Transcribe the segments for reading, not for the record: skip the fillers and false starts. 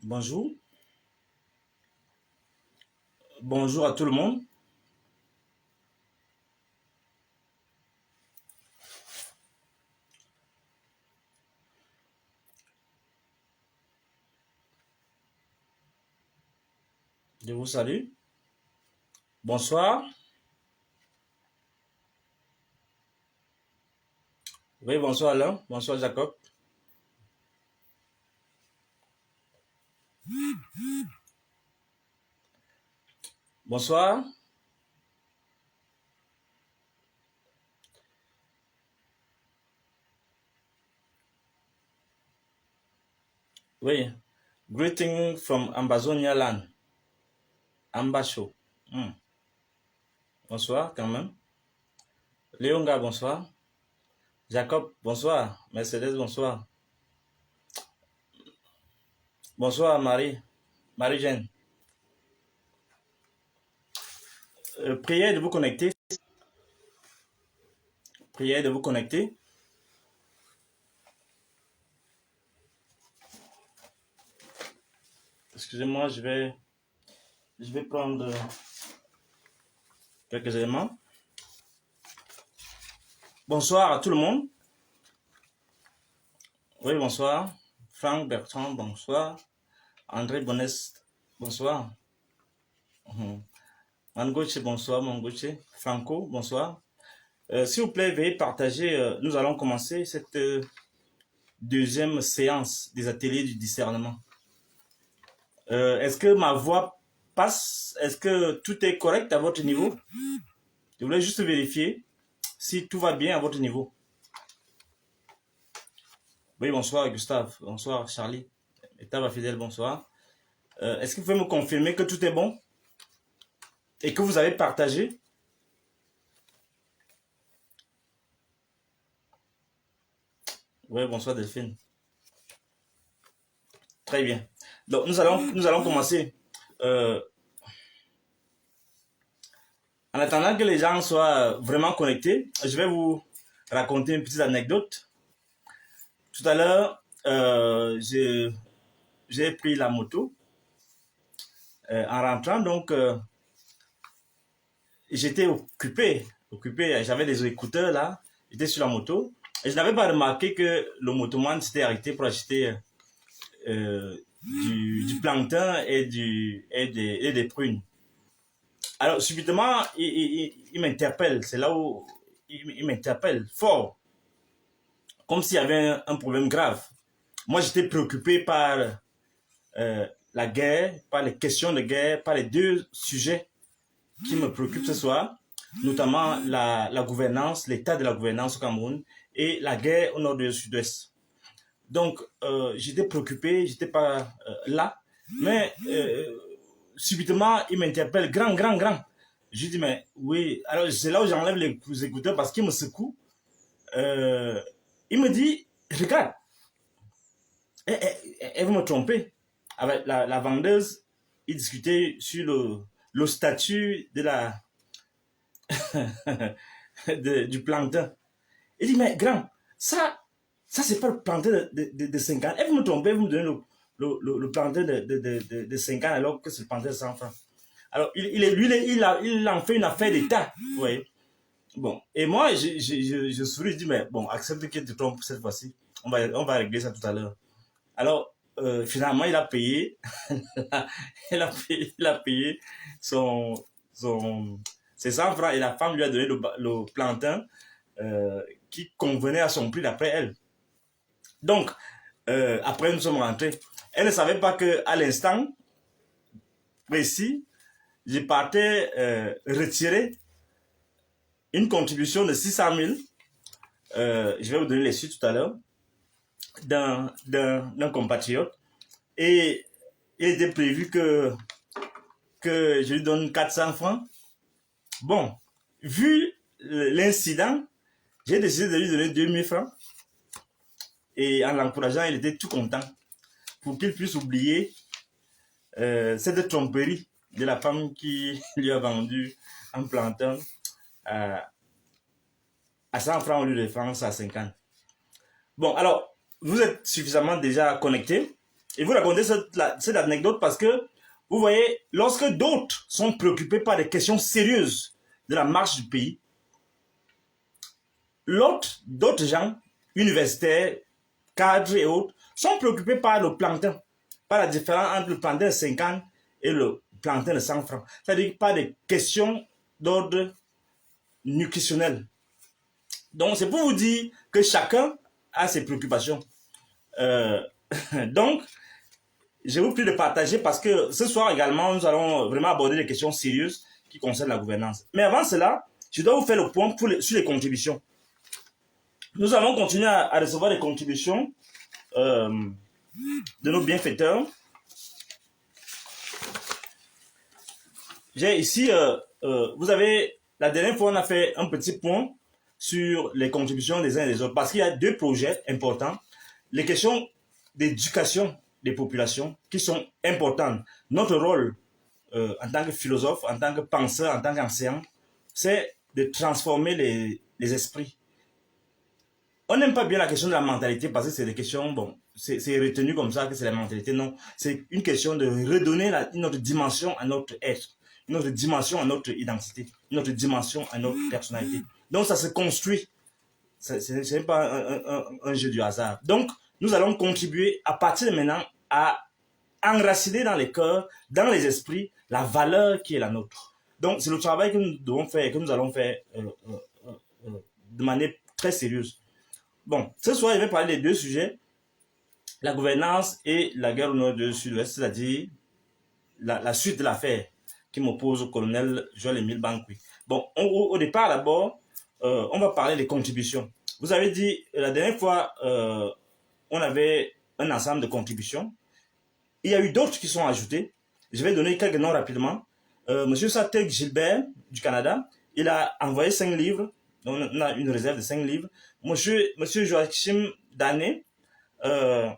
Bonjour. Bonjour à tout le monde. Je vous salue. Bonsoir. Oui, bonsoir Alain. Bonsoir Jacob. Bonsoir. Oui. Greeting from Ambazonia Land. Ambasho. Bonsoir quand même. Léonga, bonsoir. Jacob, bonsoir. Mercedes, bonsoir. Bonsoir Marie. Marie-Jeanne. Priez de vous connecter. Priez de vous connecter. Excusez-moi, je vais prendre quelques éléments. Bonsoir à tout le monde. Oui, bonsoir. Franck Bertrand, bonsoir. André Bonest, bonsoir. Mangoche, bonsoir, Mangoche. Franco, bonsoir. S'il vous plaît, veuillez partager. Nous allons commencer cette deuxième séance des ateliers du discernement. Est-ce que ma voix passe? Est-ce que tout est correct à votre niveau? Je voulais juste vérifier si tout va bien à votre niveau. Oui, bonsoir Gustave. Bonsoir Charlie. Etaba Fidèle, bonsoir. Est-ce que vous pouvez me confirmer que tout est bon? Et que vous avez partagé? Oui, bonsoir Delphine. Très bien. Donc, nous allons commencer. En attendant que les gens soient vraiment connectés, je vais vous raconter une petite anecdote. Tout à l'heure, j'ai pris la moto en rentrant, donc j'étais occupé, j'avais des écouteurs là, j'étais sur la moto et je n'avais pas remarqué que le motoman s'était arrêté pour acheter du plancton et des prunes. Alors subitement, il m'interpelle, c'est là où il m'interpelle fort, comme s'il y avait un problème grave. Moi, j'étais préoccupé par la guerre, par les questions de guerre, par les deux sujets qui me préoccupent ce soir, notamment la gouvernance, l'état de la gouvernance au Cameroun et la guerre au nord du sud-ouest. Donc, j'étais préoccupé, j'étais pas là, mais subitement, il m'interpelle grand. Je lui dis, mais oui, alors c'est là où j'enlève les écouteurs parce qu'il me secoue. Il me dit, regarde, elle veut me tromper. Avec la vendeuse, il discutait sur le statut de du plancton. Il dit, mais grand, ça c'est pas le plancton de 50. Elle veut me tromper, elle veut me donner le plancton de 50 alors que c'est le plancton de 100 francs. Alors, il en fait une affaire d'État. Vous voyez. Bon, et moi, je souris, je dis, mais bon, accepte qu'il te trompe cette fois-ci. On va régler ça tout à l'heure. Alors, finalement, il a payé. il a payé ses 100 francs et la femme lui a donné le plantain qui convenait à son prix d'après elle. Donc, après, nous sommes rentrés. Elle ne savait pas qu'à l'instant précis, je partais retirer une contribution de 600 000. Je vais vous donner les suites tout à l'heure. D'un compatriote. Et il était prévu que je lui donne 400 francs. Bon, vu l'incident, j'ai décidé de lui donner 2000 francs. et en l'encourageant, il était tout content pour qu'il puisse oublier cette tromperie de la femme qui lui a vendu un plantain à 100 francs au lieu de France à 50. Bon, alors, vous êtes suffisamment déjà connecté et vous racontez cette anecdote parce que, vous voyez, lorsque d'autres sont préoccupés par des questions sérieuses de la marche du pays, d'autres gens, universitaires, cadres et autres, sont préoccupés par le plantain, par la différence entre le plantain de 50 et le plantain de 100 francs. C'est-à-dire par des questions d'ordre nutritionnel. Donc, c'est pour vous dire que chacun a ses préoccupations. Donc, je vous prie de partager parce que ce soir également, nous allons vraiment aborder des questions sérieuses qui concernent la gouvernance. Mais avant cela, je dois vous faire le point sur les contributions. Nous allons continuer à recevoir des contributions de nos bienfaiteurs. J'ai ici, vous avez, la dernière fois, on a fait un petit point sur les contributions des uns et des autres parce qu'il y a deux projets importants. Les questions d'éducation des populations qui sont importantes. Notre rôle en tant que philosophe, en tant que penseur, en tant qu'enseignant, c'est de transformer les esprits. On n'aime pas bien la question de la mentalité parce que c'est des questions, bon, c'est retenu comme ça que c'est la mentalité. Non, c'est une question de redonner une autre dimension à notre être, une autre dimension à notre identité, une autre dimension à notre personnalité. Donc ça se construit. Ce n'est pas un jeu du hasard. Donc, nous allons contribuer à partir de maintenant à enraciner dans les cœurs, dans les esprits, la valeur qui est la nôtre. Donc, c'est le travail que nous devons faire et que nous allons faire de manière très sérieuse. Bon, ce soir, je vais parler des deux sujets, la gouvernance et la guerre au nord du sud-ouest, c'est-à-dire la suite de l'affaire qui m'oppose au colonel Joël-Émile Banqui. Bon, au départ, d'abord, on va parler des contributions. Vous avez dit, la dernière fois, on avait un ensemble de contributions. Il y a eu d'autres qui sont ajoutés. Je vais donner quelques noms rapidement. Monsieur Satek Gilbert du Canada, il a envoyé 5 livres. On a une réserve de 5 livres. Monsieur Joachim Dané a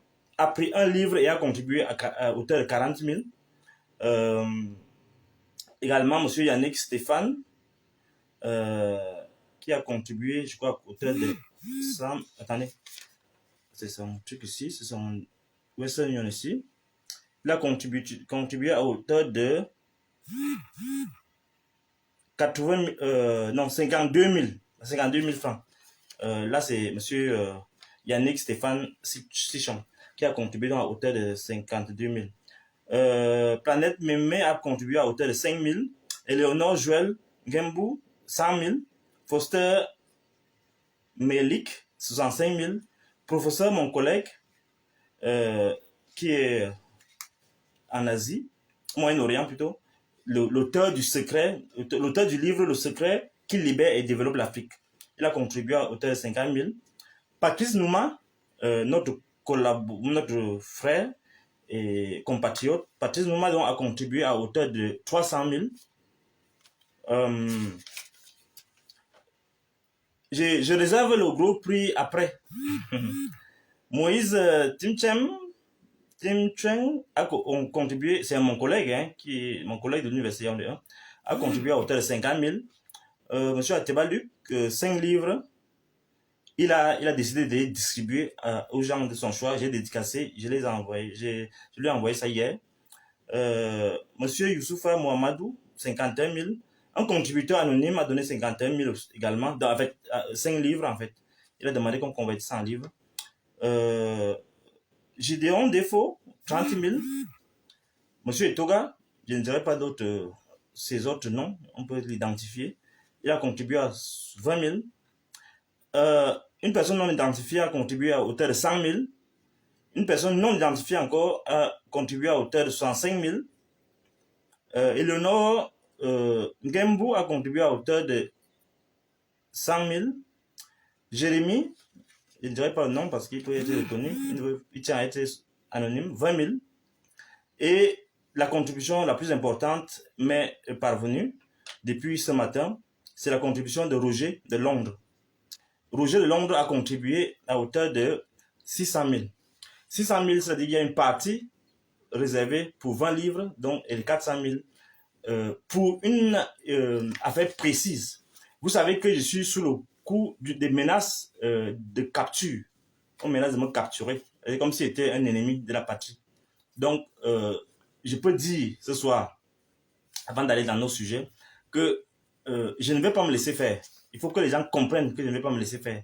pris un livre et a contribué à hauteur de 40 000. Également, monsieur Yannick Stéphane, qui a contribué, je crois, à hauteur de 100. Attendez, c'est son truc ici, c'est son Western Union ici. Il a contribué à hauteur de 52 000 francs. Là, c'est monsieur Yannick Stéphane Sichon qui a contribué à hauteur de 52 000. Planète Mémé a contribué à hauteur de 5 000. Éléonore Joël Gembou, 100 000. Foster Melik, 65 000. Professeur, mon collègue, qui est en Asie, Moyen-Orient plutôt, l'auteur du livre Le Secret qui libère et développe l'Afrique. Il a contribué à hauteur de 50 000. Patrice Nouma, notre frère et compatriote, Patrice Nouma donc, a contribué à hauteur de 300 000. Je réserve le gros prix après. Moïse Timchem a contribué, c'est mon collègue, mon collègue de l'université a contribué à hauteur de 50 000. Monsieur Ateba Luc, 5 livres. Il a décidé de les distribuer aux gens de son choix. J'ai dédicacé, je les ai envoyés. Je lui ai envoyé ça hier. Monsieur Youssoufa Mohamedou, 51 000. Un contributeur anonyme a donné 51 000 également, avec 5 livres en fait. Il a demandé qu'on convertisse ça en livres. Gideon Defo, 30 000. Monsieur Etoga, je ne dirais pas ces autres noms, on peut l'identifier. Il a contribué à 20 000. Une personne non identifiée a contribué à hauteur de 100 000. Une personne non identifiée encore a contribué à hauteur de 65 000. Eleonore Ngembu a contribué à hauteur de 100 000. Jérémy, je ne dirais pas le nom parce qu'il peut être reconnu, il tient à être anonyme, 20 000. Et la contribution la plus importante m'est parvenue depuis ce matin, c'est la contribution de Roger de Londres. Roger de Londres a contribué à hauteur de 600 000. 600 000, c'est-à-dire qu'il y a une partie réservée pour 20 livres, donc et les 400 000 pour une affaire précise. Vous savez que je suis sous le coup des menaces de capture. On menace de me capturer. C'est comme si c'était un ennemi de la patrie. Donc, je peux dire ce soir, avant d'aller dans nos sujets, que je ne vais pas me laisser faire. Il faut que les gens comprennent que je ne vais pas me laisser faire.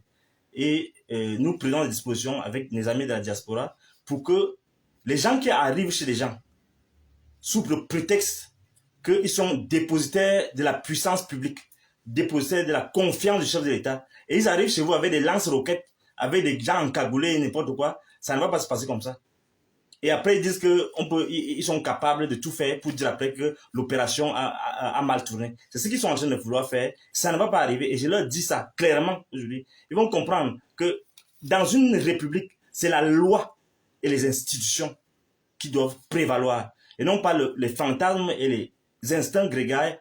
Et nous prenons des dispositions avec mes amis de la diaspora pour que les gens qui arrivent chez les gens, sous le prétexte qu'ils sont dépositaires de la puissance publique, dépositaires de la confiance du chef de l'État, et ils arrivent chez vous avec des lance-roquettes, avec des gens encagoulés, n'importe quoi, ça ne va pas se passer comme ça. Et après, ils disent qu'ils sont capables de tout faire pour dire après que l'opération a mal tourné. C'est ce qu'ils sont en train de vouloir faire. Ça ne va pas arriver. Et je leur dis ça clairement aujourd'hui. Ils vont comprendre que dans une république, c'est la loi et les institutions qui doivent prévaloir. Et non pas les fantasmes et les instincts grégaires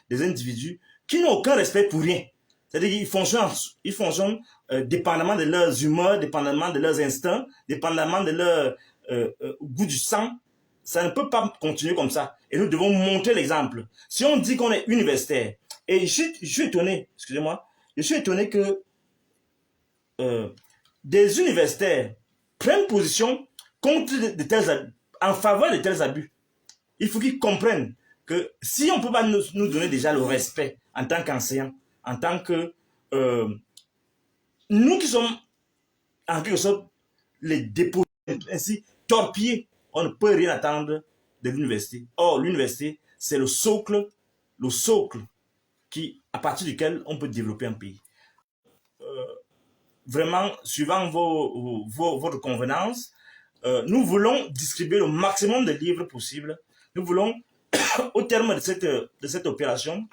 des individus qui n'ont aucun respect pour rien. C'est-à-dire qu'ils fonctionnent dépendamment de leurs humeurs, dépendamment de leurs instincts, dépendamment de leur goût du sang. Ça ne peut pas continuer comme ça. Et nous devons montrer l'exemple. Si on dit qu'on est universitaire, et je suis étonné, excusez-moi, je suis étonné que des universitaires prennent position contre de tels abus, en faveur de tels abus. Il faut qu'ils comprennent que si on ne peut pas nous donner déjà le respect en tant qu'enseignants, en tant que nous qui sommes en quelque sorte les dépôts, ainsi torpillés, on ne peut rien attendre de l'université. Or, l'université, c'est le socle à partir duquel on peut développer un pays. Vraiment, suivant votre convenance, nous voulons distribuer le maximum de livres possible. Nous voulons, au terme de cette opération,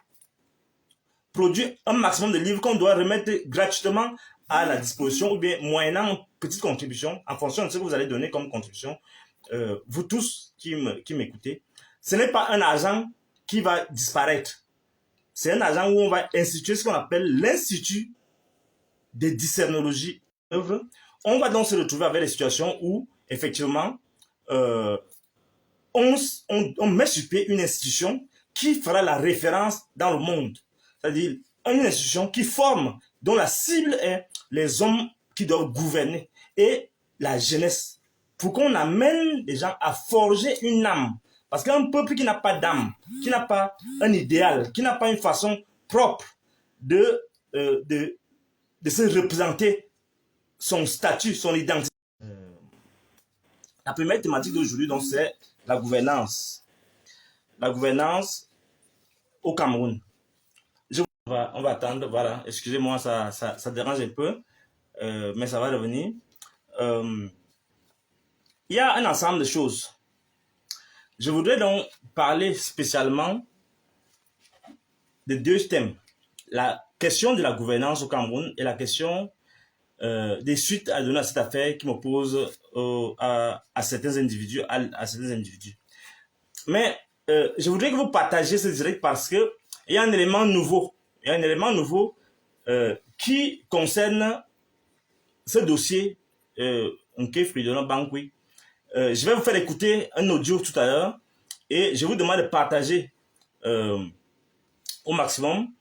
produire un maximum de livres qu'on doit remettre gratuitement à la disposition ou bien moyennant une petite contribution en fonction de ce que vous allez donner comme contribution. Vous tous qui m'écoutez, ce n'est pas un argent qui va disparaître. C'est un argent où on va instituer ce qu'on appelle l'Institut des discernologies œuvres. On va donc se retrouver avec des situations où, effectivement, on met sur pied une institution qui fera la référence dans le monde. C'est-à-dire une institution qui forme, dont la cible est les hommes qui doivent gouverner et la jeunesse. Pour qu'on amène les gens à forger une âme. Parce qu'un peuple qui n'a pas d'âme, qui n'a pas un idéal, qui n'a pas une façon propre de se représenter son statut, son identité. La première thématique d'aujourd'hui, donc, c'est la gouvernance. La gouvernance au Cameroun. On va attendre, voilà. Excusez-moi, ça dérange un peu, mais ça va revenir. Il y a un ensemble de choses. Je voudrais donc parler spécialement de deux thèmes. La question de la gouvernance au Cameroun et la question des suites à donner à cette affaire qui m'oppose à certains individus, à certains individus. Mais je voudrais que vous partagiez ce direct parce que il y a un élément nouveau. Il y a un élément nouveau qui concerne ce dossier Nkef Fridolin Bankwi. Je vais vous faire écouter un audio tout à l'heure et je vous demande de partager au maximum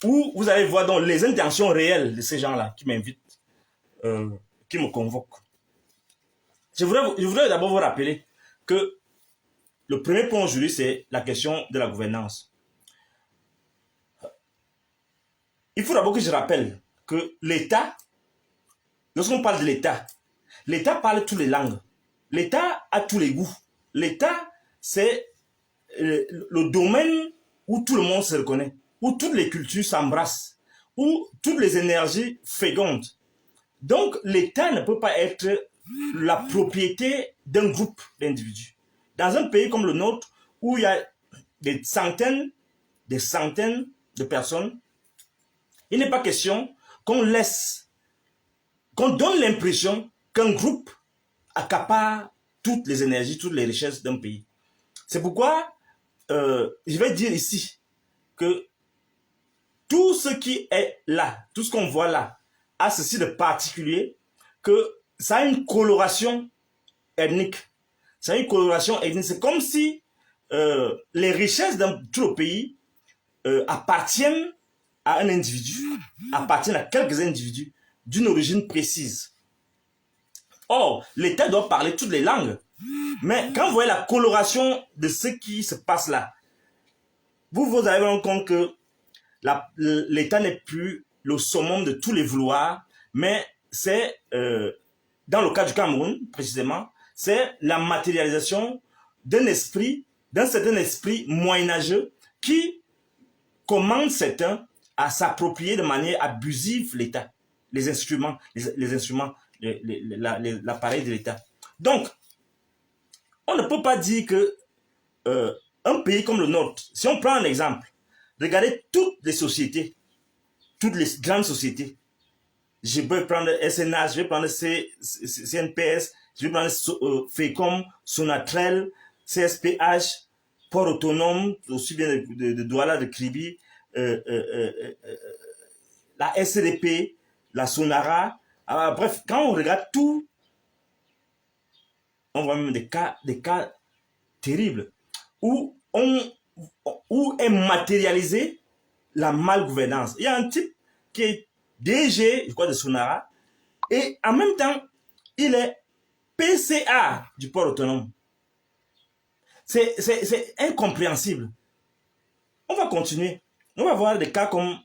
où vous allez voir donc les intentions réelles de ces gens-là qui m'invitent, qui me convoquent. Je voudrais d'abord vous rappeler que le premier point aujourd'hui, c'est la question de la gouvernance. Il faut d'abord que je rappelle que l'État, lorsqu'on parle de l'État, l'État parle toutes les langues. L'État a tous les goûts. L'État, c'est le domaine où tout le monde se reconnaît, où toutes les cultures s'embrassent, où toutes les énergies fécondent. Donc, l'État ne peut pas être la propriété d'un groupe d'individus. Dans un pays comme le nôtre, où il y a des centaines de personnes, il n'est pas question qu'on donne l'impression qu'un groupe accapare toutes les énergies, toutes les richesses d'un pays. C'est pourquoi je vais dire ici que tout ce qui est là, tout ce qu'on voit là, a ceci de particulier que ça a une coloration ethnique. Ça a une coloration ethnique. C'est comme si les richesses dans tout le pays appartiennent à un individu, appartiennent à quelques individus d'une origine précise. Or, l'État doit parler toutes les langues. Mais quand vous voyez la coloration de ce qui se passe là, vous allez vous rendre compte que l'État n'est plus le summum de tous les vouloirs, mais c'est, dans le cas du Cameroun, précisément, c'est la matérialisation d'un certain esprit moyenâgeux qui commande certains à s'approprier de manière abusive l'État, les instruments, l'appareil de l'État. Donc, on ne peut pas dire que un pays comme le nôtre, si on prend un exemple, regardez toutes les sociétés, toutes les grandes sociétés. Je peux prendre SNH, je vais prendre CNPS, je vais prendre FECOM, Sonatrel, CSPH, Port Autonome, aussi bien de Douala, de Kribi, la SCDP, la Sonara. Alors, bref, quand on regarde tout, on voit même des cas terribles où est matérialisée la malgouvernance. Il y a un type qui est DG, je crois, de Sonara, et en même temps, il est PCA du port autonome. C'est incompréhensible. On va continuer. On va voir des cas comme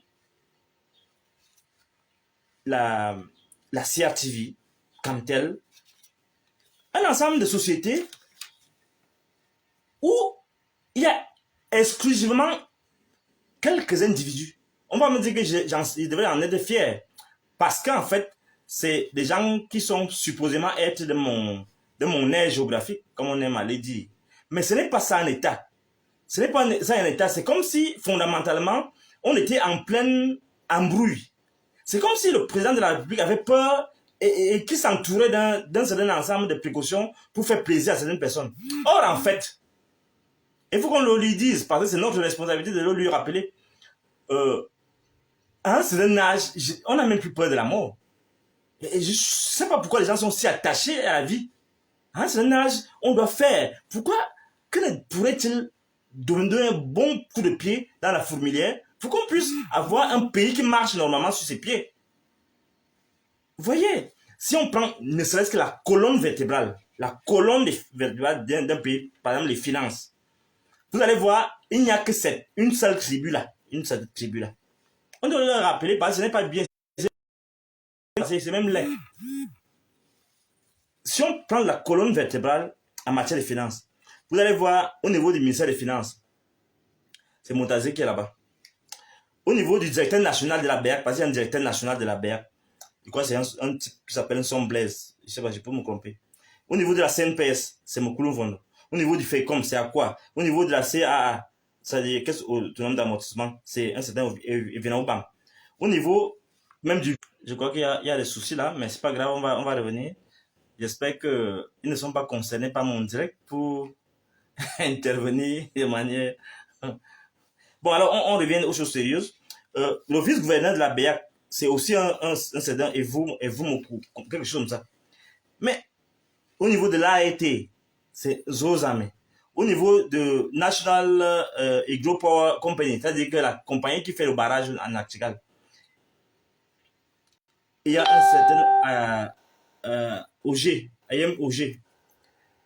la CRTV, Camtel, un ensemble de sociétés où il y a exclusivement quelques individus. On va me dire que je devrais en être fier. Parce qu'en fait, c'est des gens qui sont supposément être de mon aire géographique, comme on aime à le dire. Mais ce n'est pas ça un État. Ce n'est pas ça un État. C'est comme si, fondamentalement, on était en pleine embrouille. C'est comme si le président de la République avait peur et qui s'entourait d'un certain ensemble de précautions pour faire plaisir à certaines personnes. Or, en fait, il faut qu'on le lui dise, parce que c'est notre responsabilité de le lui rappeler. À un certain âge, on n'a même plus peur de la mort. Et je ne sais pas pourquoi les gens sont si attachés à la vie. À un certain âge, on doit faire. Pourquoi? Que ne pourrait-il donner un bon coup de pied dans la fourmilière pour qu'on puisse avoir un pays qui marche normalement sur ses pieds? Vous voyez, si on prend ne serait-ce que la colonne vertébrale d'un pays, par exemple les finances, vous allez voir, il n'y a que une seule tribu là. On doit le rappeler parce que ce n'est pas bien. C'est même laid. Si on prend la colonne vertébrale en matière de finances, vous allez voir au niveau du ministère des Finances, c'est Montazé qui est là-bas. Au niveau du directeur national de la BEAC, parce qu'il y a un directeur national de la BEAC, je crois que c'est un type qui s'appelle Son Blaise. Je ne sais pas, je peux me tromper. Au niveau de la CNPS, c'est Mokulu Vondo. Au niveau du FECOM, c'est à quoi? Au niveau de la CAA, c'est-à-dire qu'est-ce autonome d'amortissement, c'est un certain événement banc. Au niveau même du... Je crois qu'il y a des soucis là, mais c'est pas grave, on va revenir. J'espère qu'ils ne sont pas concernés par mon direct pour intervenir de manière... Bon, alors on revient aux choses sérieuses. Le vice-gouverneur de la BEAC, c'est aussi un certain Evumoku, quelque chose comme ça. Mais au niveau de l'AET, c'est Zozame. Au niveau de National Hydropower Company, c'est-à-dire que la compagnie qui fait le barrage en Artigal, il y a un certain IM OG.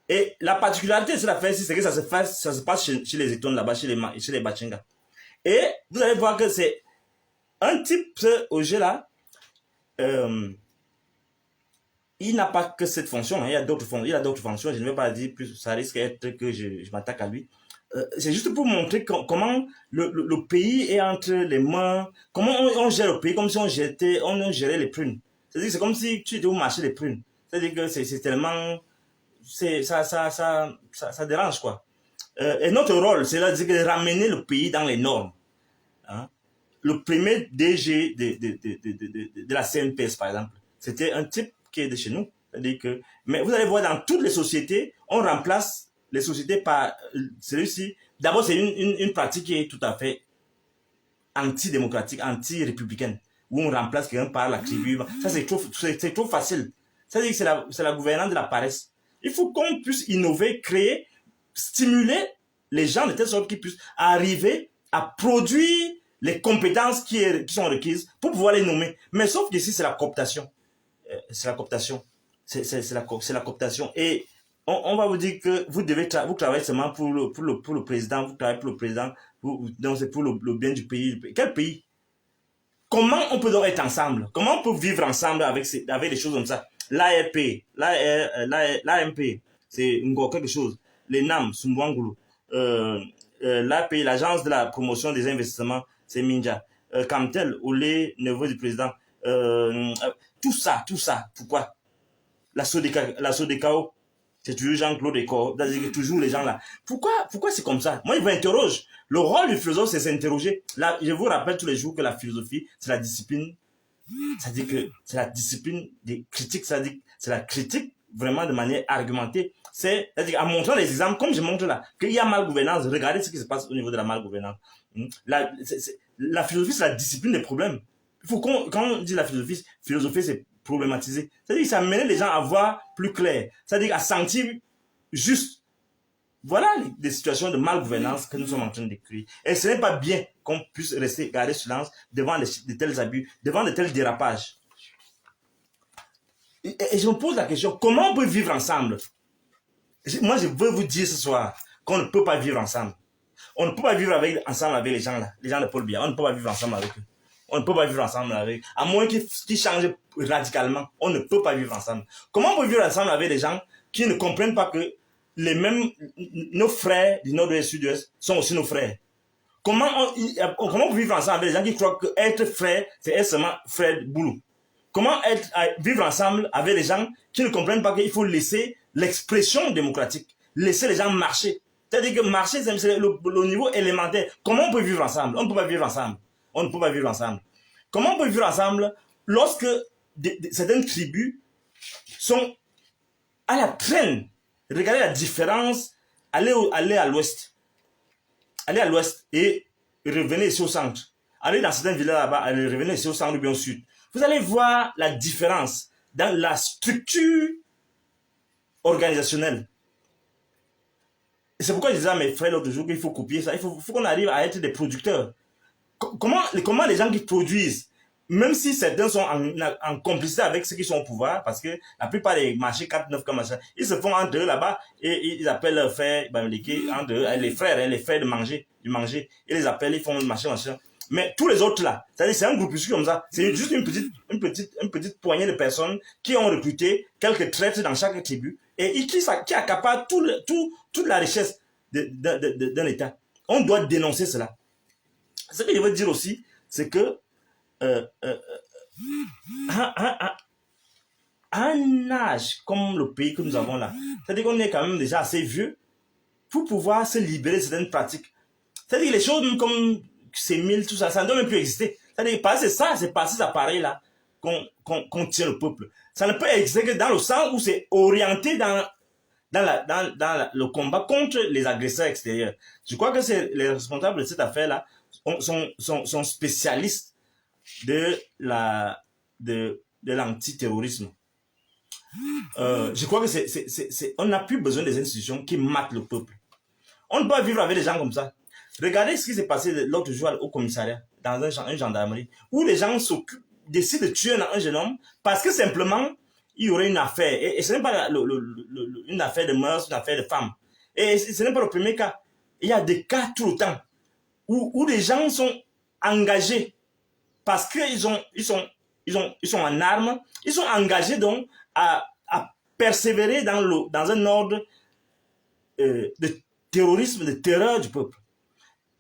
Et la particularité de cette affaire, c'est que ça se passe chez les Étones là-bas, chez les Bachinga. Et vous allez voir que c'est un type, ce OG là, il n'a pas que cette fonction, hein, il y a d'autres fonctions, je ne vais pas dire plus, ça risque d'être que je m'attaque à lui. C'est juste pour montrer comment le pays est entre les mains, comment on gère le pays, comme si on gérait les prunes. C'est-à-dire c'est comme si tu étais au marché des prunes. C'est-à-dire que c'est tellement... ça dérange, quoi. Et notre rôle, c'est de ramener le pays dans les normes. Hein. Le premier DG de la CNPS, par exemple, c'était un type qui est de chez nous. C'est-à-dire que, mais vous allez voir, dans toutes les sociétés, on remplace les sociétés par celui-ci. D'abord, c'est une pratique qui est tout à fait antidémocratique, anti-républicaine. où on remplace quelqu'un par la tribu. Ça, c'est trop facile. Ça veut dire que c'est la gouvernance de la paresse. Il faut qu'on puisse innover, créer, stimuler les gens de telle sorte qu'ils puissent arriver à produire les compétences qui sont requises pour pouvoir les nommer. Mais sauf qu'ici, c'est la cooptation. C'est la cooptation. C'est la cooptation. Et on va vous dire que vous travaillez seulement pour le président, vous travaillez pour le président, donc c'est pour le bien du pays. Quel pays? Comment on peut donc être ensemble? Comment on peut vivre ensemble avec des choses comme ça? L'ARP, l'AMP, c'est quelque chose. Les NAM, Sumbwangulu, l'AP, l'agence de la promotion des investissements, c'est Minja. Camtel, Olé, neveu du président. Tout ça. Pourquoi? La Sodecao, c'est toujours Jean-Claude Ecor, c'est toujours les gens là. Pourquoi c'est comme ça? Moi, je m'interroge. Le rôle du philosophe, c'est s'interroger. Là, je vous rappelle tous les jours que la philosophie, c'est la discipline. C'est-à-dire que c'est la discipline des critiques, c'est-à-dire c'est la critique vraiment de manière argumentée. C'est-à-dire en montrant les exemples, comme je montre là, qu'il y a malgouvernance. Regardez ce qui se passe au niveau de la malgouvernance. La philosophie, c'est la discipline des problèmes. Il faut quand on dit la philosophie, c'est problématiser. C'est-à-dire que ça amène les gens à voir plus clair. C'est-à-dire à sentir juste. Voilà des situations de malgouvernance que nous sommes en train de décrire. Et ce n'est pas bien qu'on puisse garder silence devant de tels abus, devant de tels dérapages. Et je me pose la question, comment on peut vivre ensemble? Moi, je veux vous dire ce soir qu'on ne peut pas vivre ensemble. On ne peut pas vivre ensemble avec les gens là, les gens de Paul Biya. On ne peut pas vivre ensemble avec eux. On ne peut pas vivre ensemble avec eux. À moins qu'ils changent radicalement, on ne peut pas vivre ensemble. Comment on peut vivre ensemble avec des gens qui ne comprennent pas que nos frères du nord-ouest et du sud-ouest sont aussi nos frères? Comment on peut vivre ensemble avec des gens qui croient que être frère, c'est être seulement frère boulot? Comment vivre ensemble avec des gens qui ne comprennent pas qu'il faut laisser l'expression démocratique, laisser les gens marcher? C'est-à-dire que marcher, c'est le niveau élémentaire. Comment on peut vivre ensemble? On ne peut pas vivre ensemble. On ne peut pas vivre ensemble. Comment on peut vivre ensemble lorsque certaines tribus sont à la traîne? Regardez la différence. Allez à l'ouest. Allez à l'ouest et revenez ici au centre. Allez dans certaines villes là-bas, revenez ici au centre ou bien au sud. Vous allez voir la différence dans la structure organisationnelle. Et c'est pourquoi je disais à mes frères l'autre jour qu'il faut copier ça. Il faut qu'on arrive à être des producteurs. Comment les gens qui produisent, même si certains sont en complicité avec ceux qui sont au pouvoir, parce que la plupart des marchés 4-9 comme machin, ils se font entre eux là-bas et ils appellent leurs frères, entre eux, les frères de manger, du manger. Ils les appellent, ils font le machin. Mais tous les autres là, c'est un groupuscule comme ça. C'est juste une petite poignée de personnes qui ont recruté quelques traîtres dans chaque tribu et qui accaparent toute la richesse d'un État. On doit dénoncer cela. Ce que je veux dire aussi, c'est que à un âge comme le pays que nous avons là, c'est-à-dire qu'on est quand même déjà assez vieux pour pouvoir se libérer de certaines pratiques. C'est-à-dire que les choses comme ces milles, tout ça, ça ne doit même plus exister. C'est-à-dire que c'est par ces appareils-là qu'on tient le peuple. Ça ne peut exister que dans le sens où c'est orienté dans le combat contre les agresseurs extérieurs. Je crois que les responsables de cette affaire-là sont spécialistes de l'antiterrorisme. Je crois que on n'a plus besoin des institutions qui matent le peuple. On ne peut pas vivre avec des gens comme ça. Regardez ce qui s'est passé l'autre jour au commissariat, dans une gendarmerie, où les gens décident de tuer un jeune homme parce que simplement, il y aurait une affaire. Et ce n'est pas une affaire de mœurs, une affaire de femme. Et ce n'est pas le premier cas. Il y a des cas tout le temps où les gens sont engagés parce qu'ils sont en armes, ils sont engagés donc à persévérer dans un ordre de terrorisme, de terreur du peuple.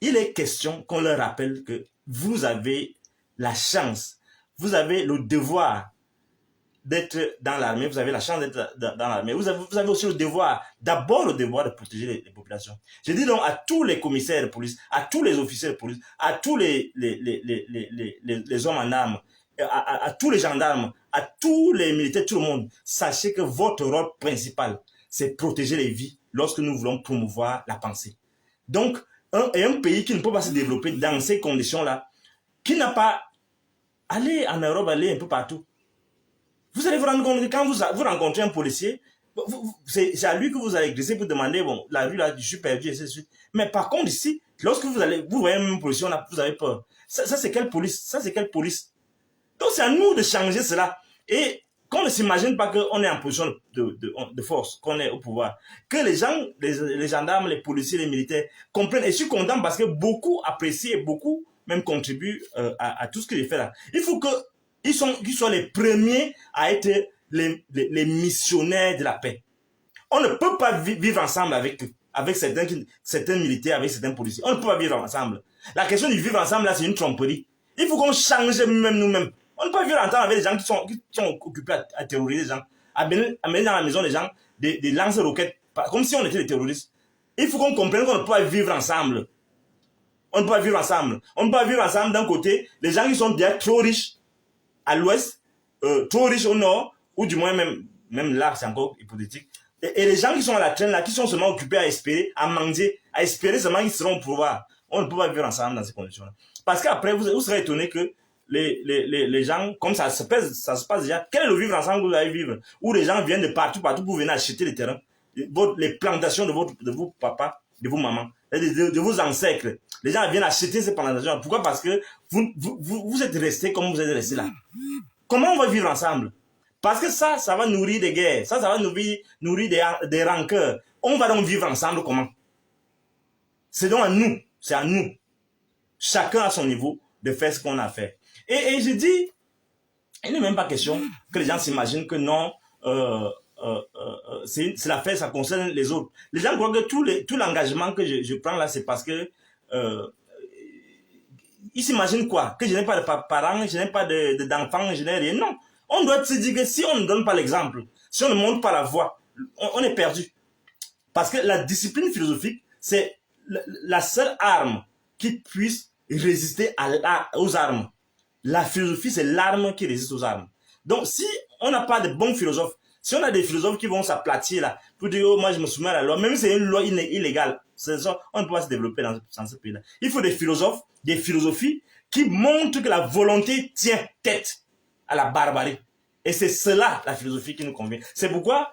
Il est question qu'on leur rappelle que vous avez la chance, vous avez le devoir d'être dans l'armée, vous avez la chance d'être dans l'armée, vous avez aussi le devoir, d'abord le devoir de protéger les populations. Je dis donc à tous les commissaires de police, à tous les officiers de police, à tous les hommes en armes, à tous les gendarmes, à tous les militaires, tout le monde, sachez que votre rôle principal, c'est protéger les vies lorsque nous voulons promouvoir la pensée. Donc, un pays qui ne peut pas se développer dans ces conditions-là, qui n'a pas Allez en Europe, allez un peu partout. Vous allez vous rendre compte que quand vous rencontrez un policier, c'est à lui que vous allez glisser pour demander, bon, la rue là, je suis perdu, et ainsi de suite. Mais par contre, ici, lorsque vous voyez un policier, vous avez peur. Ça c'est quelle police? Ça, c'est quelle police? Donc, c'est à nous de changer cela. Et qu'on ne s'imagine pas qu'on est en position de force, qu'on est au pouvoir. Que les gens, les gendarmes, les policiers, les militaires comprennent. Et je suis content parce que beaucoup apprécient et beaucoup même contribuent à tout ce que j'ai fait là. Il faut qu'ils soient les premiers à être les missionnaires de la paix. On ne peut pas vivre ensemble avec certains militaires, avec certains policiers. On ne peut pas vivre ensemble. La question de vivre ensemble, là, c'est une tromperie. Il faut qu'on change même nous-mêmes. On ne peut pas vivre ensemble avec des gens qui sont occupés à terroriser les gens, à mener dans la maison des gens des lance-roquettes, comme si on était des terroristes. Il faut qu'on comprenne qu'on ne peut pas vivre ensemble. On ne peut pas vivre ensemble. On ne peut pas vivre ensemble d'un côté, les gens qui sont déjà trop riches à l'ouest, trop riches au nord, ou du moins même là, c'est encore hypothétique. Et les gens qui sont à la traîne là, qui sont seulement occupés à espérer, à mendier, à espérer seulement qu'ils seront au pouvoir. On ne peut pas vivre ensemble dans ces conditions-là. Parce qu'après, vous serez étonné que les gens, comme ça se passe déjà, quel est le vivre ensemble que vous allez vivre? Où les gens viennent de partout pour venir acheter les terrains, les plantations de vos papas, de vos mamans, de vos ancêtres. Les gens viennent acheter ces plantations. Pourquoi? Parce que vous êtes restés comme vous êtes restés là. Comment on va vivre ensemble? Parce que ça va nourrir des guerres, ça va nourrir des rancœurs. On va donc vivre ensemble comment? C'est donc à nous, chacun à son niveau, de faire ce qu'on a fait. Et je dis, il n'est même pas question que les gens s'imaginent que non, c'est l'affaire, ça concerne les autres. Les gens croient que tout l'engagement que je prends là, c'est parce que ils s'imaginent quoi? Que je n'ai pas de parents, je n'ai pas d'enfants, je n'ai rien. Non. On doit se dire que si on ne donne pas l'exemple, si on ne montre pas la voie, on est perdu. Parce que la discipline philosophique, c'est la seule arme qui puisse résister aux armes. La philosophie, c'est l'arme qui résiste aux armes. Donc, si on n'a pas de bons philosophes, si on a des philosophes qui vont s'aplatir là, pour dire, oh, moi je me soumets à la loi, même si c'est une loi illégale, on ne peut pas se développer dans ce pays-là. Il faut des philosophes, des philosophies qui montrent que la volonté tient tête à la barbarie. Et c'est cela, la philosophie qui nous convient. C'est pourquoi,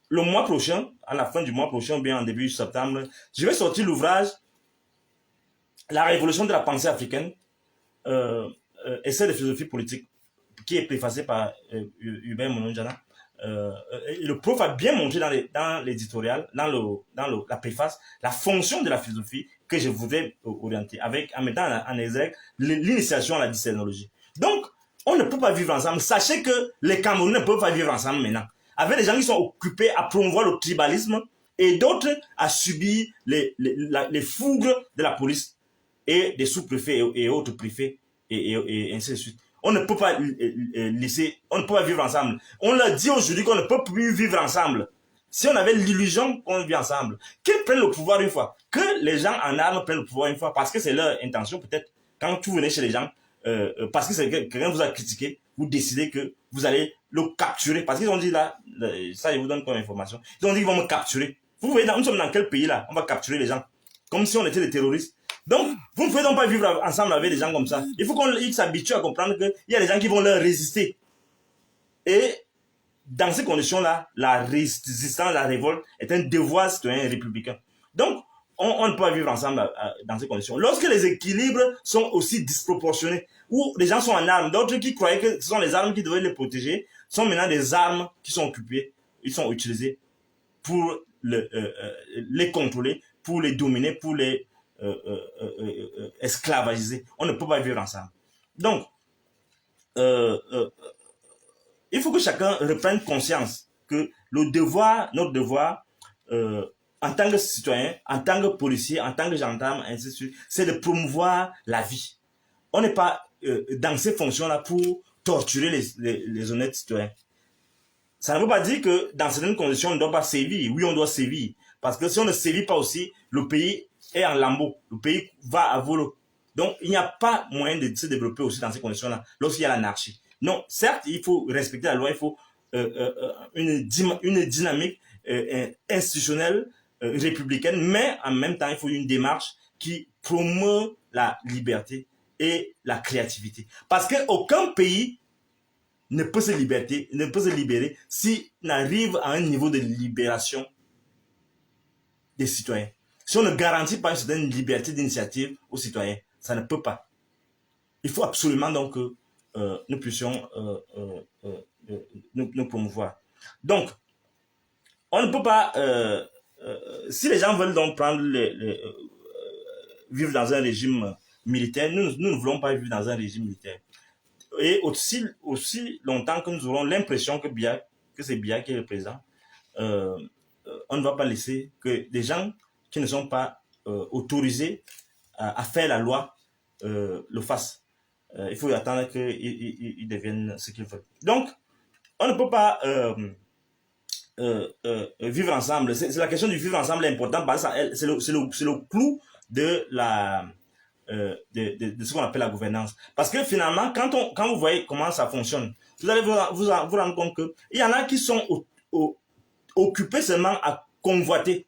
le mois prochain, à la fin du mois prochain, ou bien en début septembre, je vais sortir l'ouvrage La révolution de la pensée africaine, essai de philosophie politique, qui est préfacé par Hubert Mononjana. Le prof a bien montré dans l'éditorial, dans la préface, la fonction de la philosophie que je voudrais orienter, en mettant en exergue l'initiation à la discernologie. Donc, on ne peut pas vivre ensemble. Sachez que les Camerounais ne peuvent pas vivre ensemble maintenant. Avec des gens qui sont occupés à promouvoir le tribalisme et d'autres à subir les fougres de la police et des sous-préfets et autres préfets et ainsi de suite. On ne peut pas on ne peut pas vivre ensemble. On leur dit aujourd'hui qu'on ne peut plus vivre ensemble. Si on avait l'illusion qu'on vit ensemble, qu'ils prennent le pouvoir une fois, que les gens en armes prennent le pouvoir une fois, parce que c'est leur intention peut-être, quand vous venez chez les gens, parce que quelqu'un vous a critiqué, vous décidez que vous allez le capturer, parce qu'ils ont dit là, ça je vous donne comme information, ils ont dit qu'ils vont me capturer. Vous voyez, nous sommes dans quel pays là? On va capturer les gens, comme si on était des terroristes. Donc, vous ne pouvez donc pas vivre ensemble avec des gens comme ça. Il faut qu'ils s'habituent à comprendre qu'il y a des gens qui vont leur résister. Et dans ces conditions-là, la résistance, la révolte est un devoir citoyen républicain. Donc, on ne peut pas vivre ensemble dans ces conditions. Lorsque les équilibres sont aussi disproportionnés, où les gens sont en armes, d'autres qui croyaient que ce sont les armes qui devaient les protéger, sont maintenant des armes qui sont occupées, ils sont utilisés pour les contrôler, pour les dominer, pour les esclavagiser. On ne peut pas vivre ensemble. Donc, il faut que chacun reprenne conscience que notre devoir, en tant que citoyen, en tant que policier, en tant que gendarme, ainsi de suite, c'est de promouvoir la vie. On n'est pas dans ces fonctions-là pour torturer les honnêtes citoyens. Ça ne veut pas dire que dans certaines conditions, on ne doit pas sévir. Oui, on doit sévir. Parce que si on ne sévit pas aussi, le pays est en lambeaux. Le pays va à volo. Donc, il n'y a pas moyen de se développer aussi dans ces conditions-là, lorsqu'il y a l'anarchie. Non, certes, il faut respecter la loi, il faut une dynamique institutionnelle, républicaine, mais en même temps, il faut une démarche qui promeut la liberté et la créativité. Parce qu'aucun pays ne peut se libérer s'il n'arrive à un niveau de libération des citoyens. Si on ne garantit pas une certaine liberté d'initiative aux citoyens, ça ne peut pas. Il faut absolument donc que nous puissions nous promouvoir. Donc, on ne peut pas... si les gens veulent donc prendre vivre dans un régime militaire, nous ne voulons pas vivre dans un régime militaire. Et aussi longtemps que nous aurons l'impression que c'est Biya qui est le président, on ne va pas laisser que des gens qui ne sont pas autorisés à faire la loi le fassent. Il faut attendre qu'ils deviennent ce qu'ils veulent. Donc, on ne peut pas vivre ensemble. C'est la question du vivre ensemble est importante parce que c'est le clou de ce qu'on appelle la gouvernance. Parce que finalement, quand vous voyez comment ça fonctionne, vous allez vous rendre compte qu'il y en a qui sont occupés seulement à convoiter.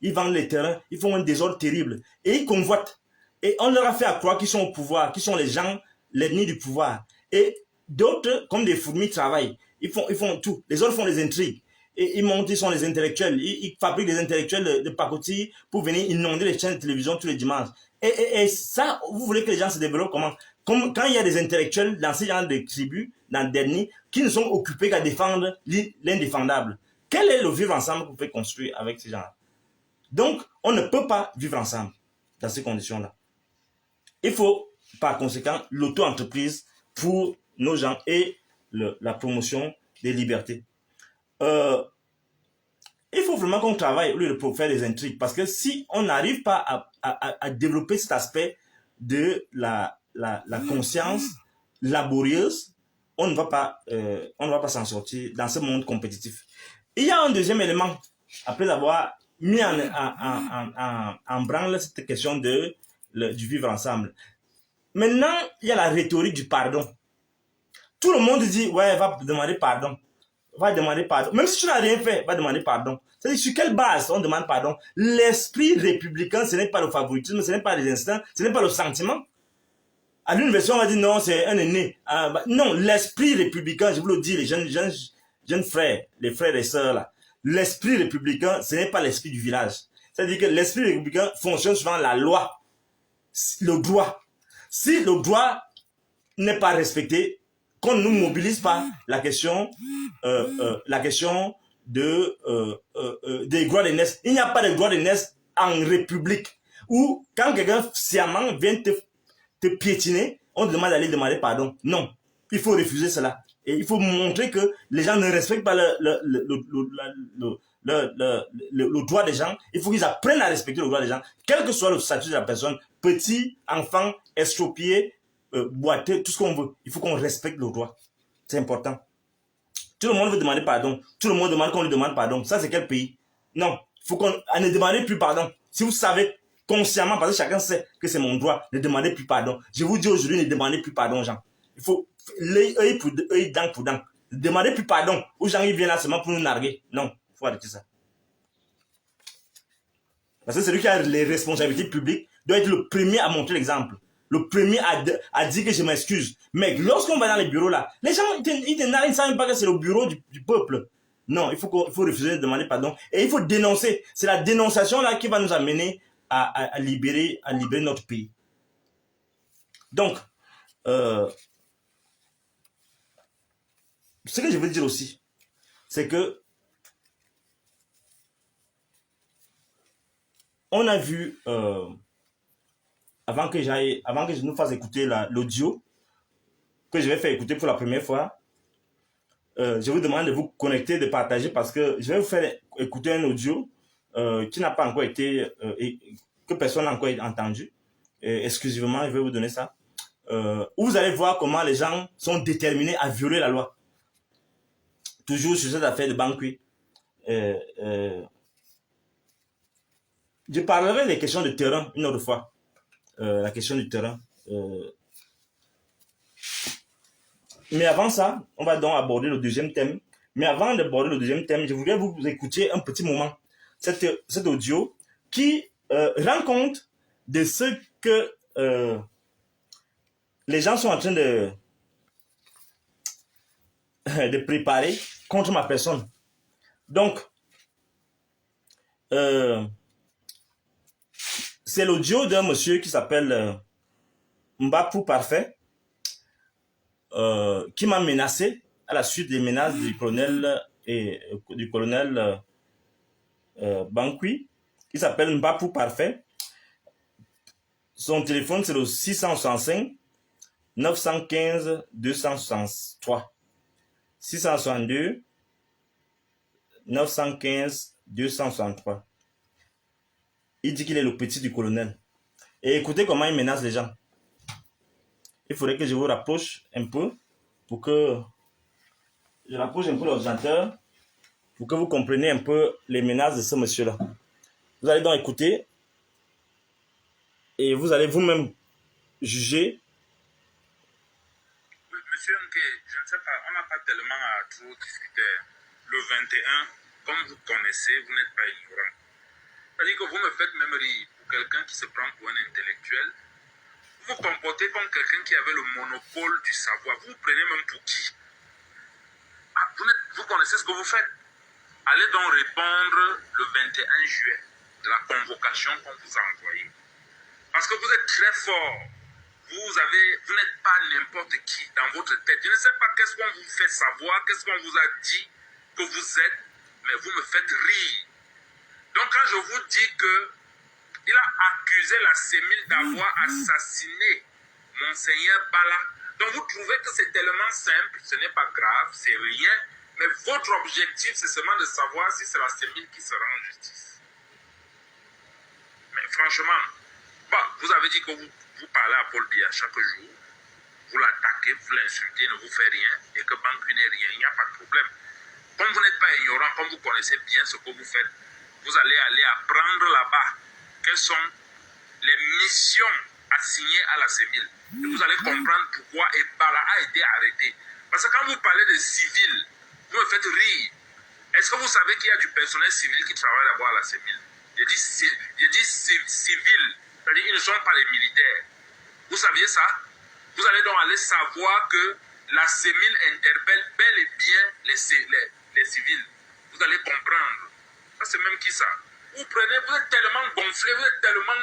Ils vendent les terrains, ils font un désordre terrible. Et ils convoitent. Et on leur a fait croire qu'ils sont au pouvoir, qu'ils sont les gens, l'ennemi du pouvoir. Et d'autres, comme des fourmis, travaillent. Ils font tout. Les autres font les intrigues. Et ils sont les intellectuels. Ils fabriquent des intellectuels de pacotille pour venir inonder les chaînes de télévision tous les dimanches. Et ça, vous voulez que les gens se développent comment? Comme quand il y a des intellectuels dans ces genres de tribus, dans le dernier, qui ne sont occupés qu'à défendre l'indéfendable. Quel est le vivre ensemble que vous pouvez construire avec ces gens-là? Donc, on ne peut pas vivre ensemble dans ces conditions-là. Il faut, par conséquent, l'auto-entreprise pour nos gens et la promotion des libertés. Il faut vraiment qu'on travaille au lieu de faire des intrigues. Parce que si on n'arrive pas à développer cet aspect de la conscience laborieuse, on ne va pas s'en sortir dans ce monde compétitif. Il y a un deuxième élément, après avoir mis en branle cette question du vivre ensemble. Maintenant, il y a la rhétorique du pardon. Tout le monde dit, ouais, va demander pardon. Même si tu n'as rien fait, va demander pardon. C'est-à-dire, sur quelle base on demande pardon? L'esprit républicain, ce n'est pas le favoritisme, ce n'est pas les instincts, ce n'est pas le sentiment. À l'université, on va dire non, c'est un aîné. Non, l'esprit républicain, je vous le dis, les jeunes frères, les frères et sœurs là. L'esprit républicain, ce n'est pas l'esprit du village. C'est-à-dire que l'esprit républicain fonctionne suivant la loi, le droit. Si le droit n'est pas respecté, qu'on ne nous mobilise pas la question des droits d'aînesse. Il n'y a pas de droits d'aînesse en République. Où quand quelqu'un sciemment vient te piétiner, on te demande d'aller demander pardon. Non, il faut refuser cela. Et il faut montrer que les gens ne respectent pas le droit des gens. Il faut qu'ils apprennent à respecter le droit des gens, quel que soit le statut de la personne, petit, enfant, estropié, boiteux, tout ce qu'on veut. Il faut qu'on respecte le droit. C'est important. Tout le monde veut demander pardon. Tout le monde demande qu'on lui demande pardon. Ça, c'est quel pays? Non. Il faut qu'on ne demande plus pardon. Si vous savez consciemment, parce que chacun sait que c'est mon droit, ne demandez plus pardon. Je vous dis aujourd'hui, ne demandez plus pardon aux gens. Il faut l'œil pour œil, dent pour dent. Ne demandez plus pardon aux gens qui viennent là seulement pour nous narguer. Non, il faut arrêter ça. Parce que celui qui a les responsabilités publiques doit être le premier à montrer l'exemple. Le premier à dire que je m'excuse. Mais lorsqu'on va dans les bureaux là, les gens, ils ne savent pas que c'est le bureau du peuple. Non, il faut refuser de demander pardon. Et il faut dénoncer. C'est la dénonciation là qui va nous amener à libérer notre pays. Donc, ce que je veux dire aussi, c'est que on a vu, avant que je nous fasse écouter l'audio, que je vais faire écouter pour la première fois, je vous demande de vous connecter, de partager, parce que je vais vous faire écouter un audio qui n'a pas encore été, que personne n'a encore entendu. Exclusivement, je vais vous donner ça. Où vous allez voir comment les gens sont déterminés à violer la loi. Toujours sur cette affaire de Bankui. Je parlerai des questions de terrain une autre fois. La question du terrain. Mais avant ça, on va donc aborder le deuxième thème. Mais avant d'aborder le deuxième thème, je voudrais vous écouter un petit moment cet audio qui rend compte de ce que les gens sont en train de préparer contre ma personne. Donc, c'est l'audio d'un monsieur qui s'appelle Mbapou Parfait, qui m'a menacé à la suite des menaces du colonel Bankui, qui s'appelle Mbapou Parfait. Son téléphone, c'est le 665 915 263. 662 915 263. Il dit qu'il est le petit du colonel. Et écoutez comment il menace les gens. Il faudrait que je vous rapproche un peu pour que je rapproche un peu l'ordinateur pour que vous compreniez un peu les menaces de ce monsieur-là. Vous allez donc écouter et vous allez vous-même juger. Monsieur Nké, je ne sais pas, on n'a pas tellement à trop discuter. Le 21, comme vous connaissez, vous n'êtes pas ignorant. C'est-à-dire que vous me faites même rire pour quelqu'un qui se prend pour un intellectuel. Vous vous comportez comme quelqu'un qui avait le monopole du savoir. Vous vous prenez même pour qui? Vous connaissez ce que vous faites. Allez donc répondre le 21 juillet de la convocation qu'on vous a envoyée. Parce que vous êtes très fort. Vous n'êtes pas n'importe qui dans votre tête. Je ne sais pas qu'est-ce qu'on vous fait savoir, qu'est-ce qu'on vous a dit que vous êtes, mais vous me faites rire. Donc quand je vous dis que il a accusé la CEMIL d'avoir assassiné Monseigneur Bala, donc vous trouvez que c'est tellement simple, ce n'est pas grave, c'est rien, mais votre objectif c'est seulement de savoir si c'est la CEMIL qui se rend justice. Mais franchement, vous avez dit que vous parlez à Paul Biya chaque jour, vous l'attaquez, vous l'insultez, ne vous fait rien, et que Banqui n'est rien, il n'y a pas de problème. Comme vous n'êtes pas ignorant, comme vous connaissez bien ce que vous faites, vous allez aller apprendre là-bas quelles sont les missions assignées à la CEMIL. Et vous allez comprendre pourquoi Bala a été arrêté. Parce que quand vous parlez de civils, vous me faites rire. Est-ce que vous savez qu'il y a du personnel civil qui travaille d'abord à la CEMIL? Je dis civil, c'est-à-dire ils ne sont pas les militaires. Vous saviez ça? Vous allez donc aller savoir que la CEMIL interpelle bel et bien les civils. Vous allez comprendre. Ça, c'est même qui ça? Vous êtes tellement gonflé, vous êtes tellement...